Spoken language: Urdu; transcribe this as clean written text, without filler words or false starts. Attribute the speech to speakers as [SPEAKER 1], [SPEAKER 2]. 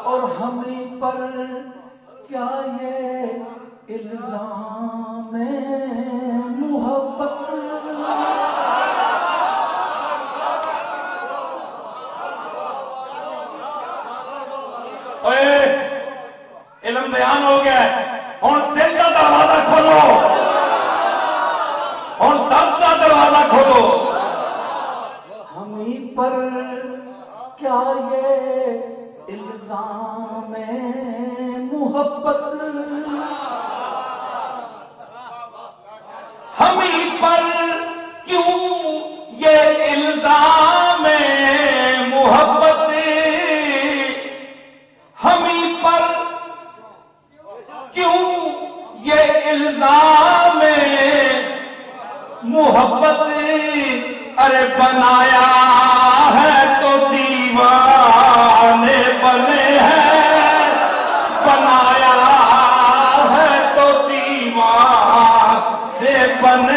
[SPEAKER 1] اور ہمیں پر کیا یہ الزام محبت؟
[SPEAKER 2] علم بیان ہو گیا ہے، ہوں دل کا دروازہ کھولو، ہوں دل کا دروازہ کھولو۔
[SPEAKER 1] ہمیں پر کیا یہ الزام محبت؟
[SPEAKER 2] ہمیں پر کیوں یہ الزام محبت؟ ہمیں پر کیوں یہ الزام محبت؟ ارے بنایا ہے تو دیوانے بنے ہیں، بنایا ہے تو دیوانے بنے